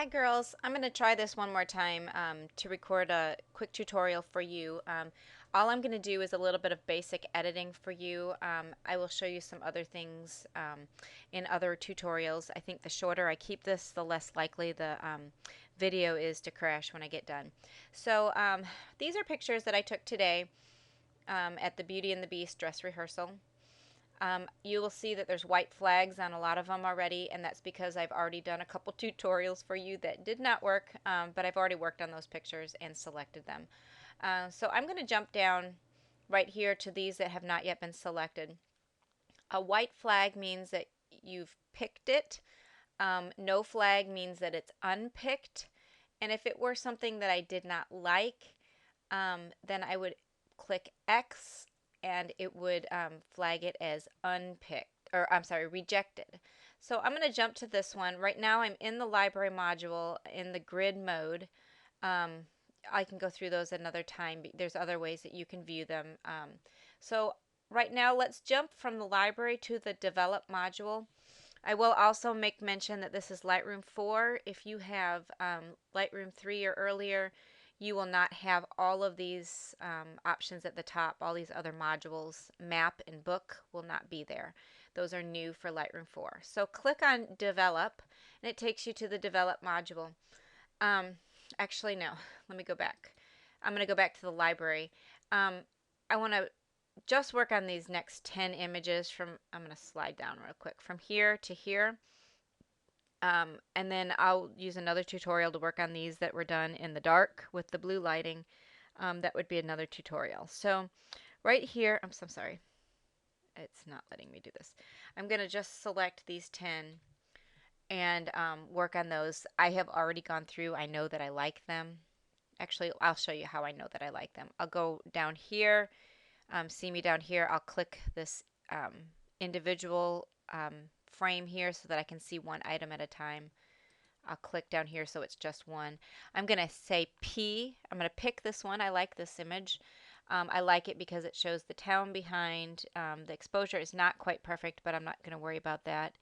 Hi girls, I'm going to try this one more time to record a quick tutorial for you. All I'm going to do is a little bit of basic editing for you. I will show you some other things in other tutorials. I think the shorter I keep this, the less likely the video is to crash when I get done. So these are pictures that I took today at the Beauty and the Beast dress rehearsal. You will see that there's white flags on a lot of them already, and that's because I've already done a couple tutorials for you that did not work, but I've already worked on those pictures and selected them. So I'm going to jump down right here to these that have not yet been selected. A white flag means that you've picked it. No flag means that it's unpicked. And if it were something that I did not like, then I would click X and it would flag it as unpicked, or I'm sorry, rejected. So I'm going to jump to this one. Right now I'm in the library module in the grid mode. I can go through those another time. There's other ways that you can view them. So right now let's jump from the library to the develop module. I will also make mention that this is Lightroom 4. If you have Lightroom 3 or earlier, you will not have all of these options at the top. All these other modules, map and book, will not be there. Those are new for Lightroom 4. So click on develop and it takes you to the develop module. Actually, no, let me go back. I'm going to go back to the library. I want to just work on these next 10 images from, I'm going to slide down real quick, from here to here. And then I'll use another tutorial to work on these that were done in the dark with the blue lighting. That would be another tutorial. So right here, I'm so sorry. It's not letting me do this. I'm going to just select these 10 and work on those. I have already gone through. I know that I like them. Actually, I'll show you how I know that I like them. I'll go down here. See me down here. I'll click this individual frame here so that I can see one item at a time. I'll click down here so it's just one. I'm going to say P. I'm going to pick this one. I like this image. I like it because it shows the town behind. The exposure is not quite perfect, but I'm not going to worry about that.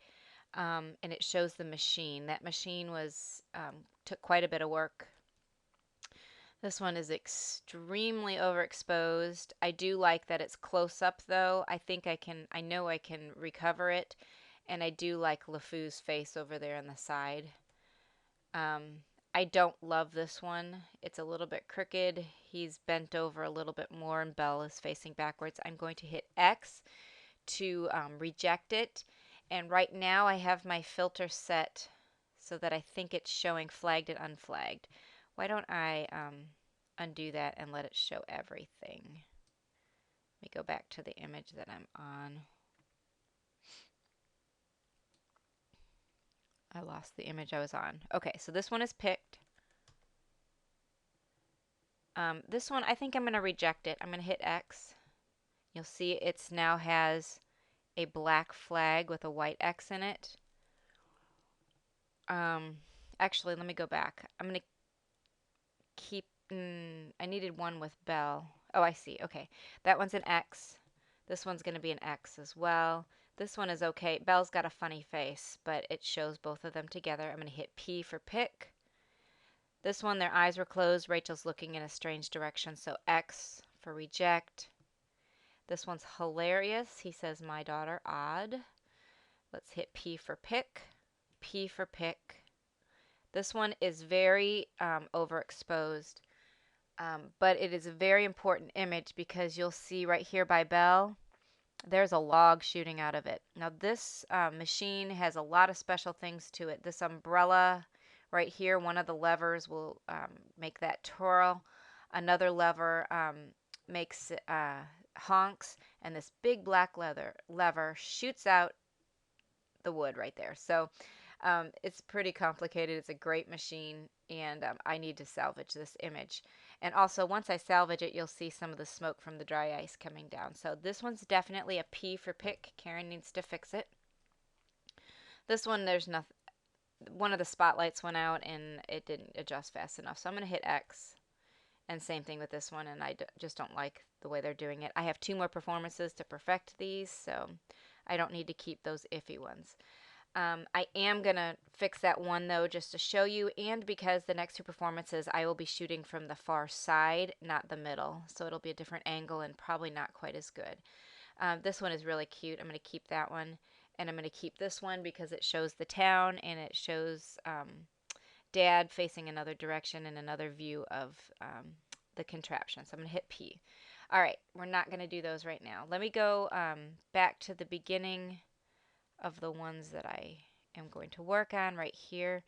And it shows the machine. That machine was took quite a bit of work. This one is extremely overexposed. I do like that it's close up though. I know I can recover it. And I do like LeFou's face over there on the side. I don't love this one. It's a little bit crooked. He's bent over a little bit more and Belle is facing backwards. I'm going to hit X to reject it. And right now I have my filter set so that I think it's showing flagged and unflagged. Why don't I undo that and let it show everything? Let me go back to the image that I'm on. I lost the image I was on. Okay, so this one is picked. This one, I think I'm going to reject it. I'm going to hit X. You'll see it now has a black flag with a white X in it. Actually, let me go back. I'm going to keep, I needed one with Belle. Oh, I see. Okay. That one's an X. This one's going to be an X as well. This one is okay. Belle's got a funny face, but it shows both of them together. I'm going to hit P for pick. This one, their eyes were closed. Rachel's looking in a strange direction, so X for reject. This one's hilarious. He says, my daughter, odd. Let's hit P for pick. P for pick. This one is very overexposed, but it is a very important image because you'll see right here by Belle, there's a log shooting out of it. Now this machine has a lot of special things to it. This umbrella right here, one of the levers will make that twirl. Another lever makes honks, and this big black lever shoots out the wood right there. So it's pretty complicated. It's a great machine, and I need to salvage this image. And also, once I salvage it, you'll see some of the smoke from the dry ice coming down. So this one's definitely a P for pick. Karen needs to fix it. This one, there's nothing. One of the spotlights went out, and it didn't adjust fast enough. So I'm going to hit X. And same thing with this one, and I just don't like the way they're doing it. I have 2 more performances to perfect these, so I don't need to keep those iffy ones. I am going to fix that one though just to show you, and because the next two performances I will be shooting from the far side, not the middle, so it'll be a different angle and probably not quite as good. This one is really cute. I'm going to keep that one, and I'm going to keep this one because it shows the town and it shows Dad facing another direction and another view of the contraption. So I'm going to hit P. All right, we're not going to do those right now. Let me go back to the beginning of the ones that I am going to work on right here.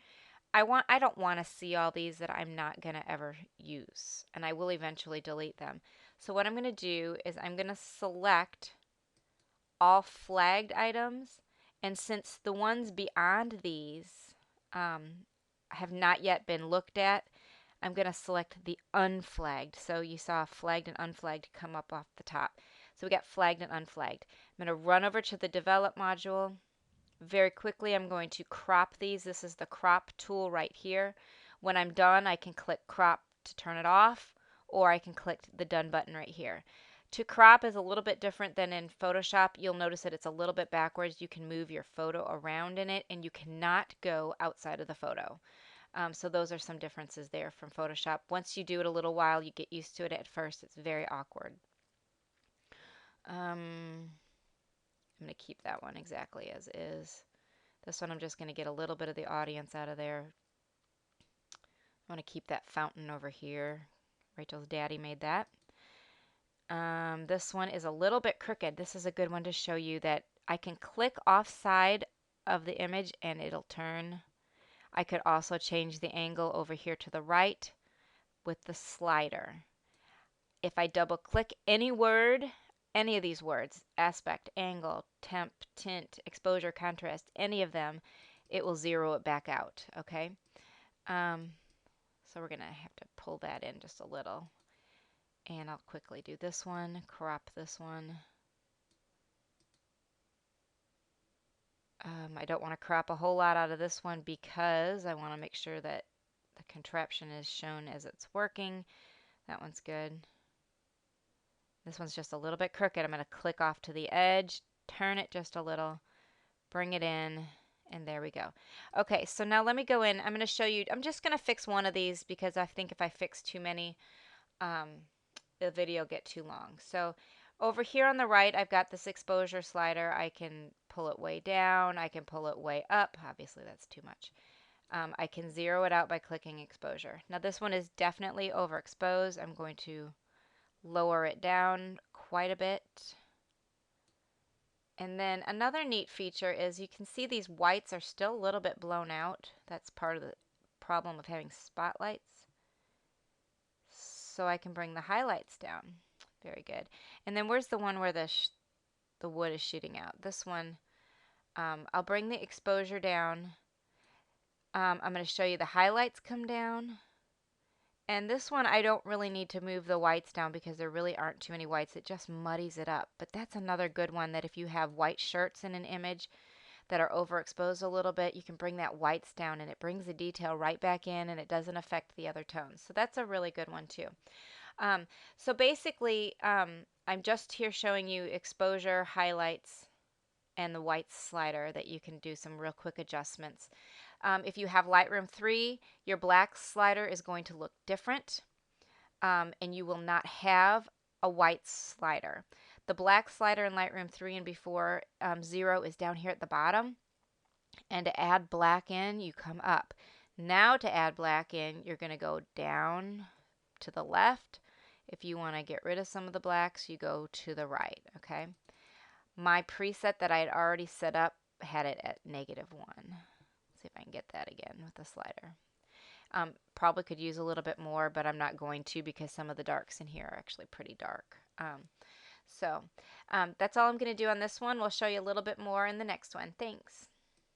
I don't want to see all these that I'm not going to ever use, and I will eventually delete them. So what I'm going to do is I'm going to select all flagged items, and since the ones beyond these have not yet been looked at, I'm going to select the unflagged. So you saw flagged and unflagged come up off the top. So we got flagged and unflagged. I'm going to run over to the develop module. Very quickly, I'm going to crop these. This is the crop tool right here. When I'm done, I can click crop to turn it off, or I can click the done button right here. To crop is a little bit different than in Photoshop. You'll notice that it's a little bit backwards. You can move your photo around in it, and you cannot go outside of the photo. So those are some differences there from Photoshop. Once you do it a little while, you get used to it. At first, it's very awkward. I'm going to keep that one exactly as is. This one I'm just going to get a little bit of the audience out of there. I want to keep that fountain over here. Rachel's daddy made that. This one is a little bit crooked. This is a good one to show you that I can click offside of the image and it'll turn. I could also change the angle over here to the right with the slider. If I double click any word, any of these words, aspect, angle, temp, tint, exposure, contrast, any of them, it will zero it back out, okay? So we're going to have to pull that in just a little. And I'll quickly do this one, crop this one. I don't want to crop a whole lot out of this one because I want to make sure that the contraption is shown as it's working. That one's good. This one's just a little bit crooked. I'm going to click off to the edge, turn it just a little, bring it in, and there we go. Okay, so now let me go in. I'm going to show you. I'm just going to fix one of these because I think if I fix too many, the video will get too long. So over here on the right, I've got this exposure slider. I can pull it way down. I can pull it way up. Obviously, that's too much. I can zero it out by clicking exposure. Now this one is definitely overexposed. I'm going to lower it down quite a bit. And then another neat feature is you can see these whites are still a little bit blown out. That's part of the problem of having spotlights. So I can bring the highlights down. Very good. And then where's the one where the wood is shooting out? This one, I'll bring the exposure down. I'm going to show you the highlights come down. And this one, I don't really need to move the whites down because there really aren't too many whites. It just muddies it up. But that's another good one that if you have white shirts in an image that are overexposed a little bit, you can bring that whites down and it brings the detail right back in and it doesn't affect the other tones. So that's a really good one too. So basically, I'm just here showing you exposure, highlights, and the white slider that you can do some real quick adjustments. If you have Lightroom 3, your black slider is going to look different, and you will not have a white slider. The black slider in Lightroom 3 and before 0 is down here at the bottom, and to add black in, you come up. Now to add black in, you're going to go down to the left. If you want to get rid of some of the blacks, you go to the right, okay? My preset that I had already set up had it at -1. Let's see if I can get that again with the slider. Probably could use a little bit more, but I'm not going to because some of the darks in here are actually pretty dark. So that's all I'm going to do on this one. We'll show you a little bit more in the next one. Thanks.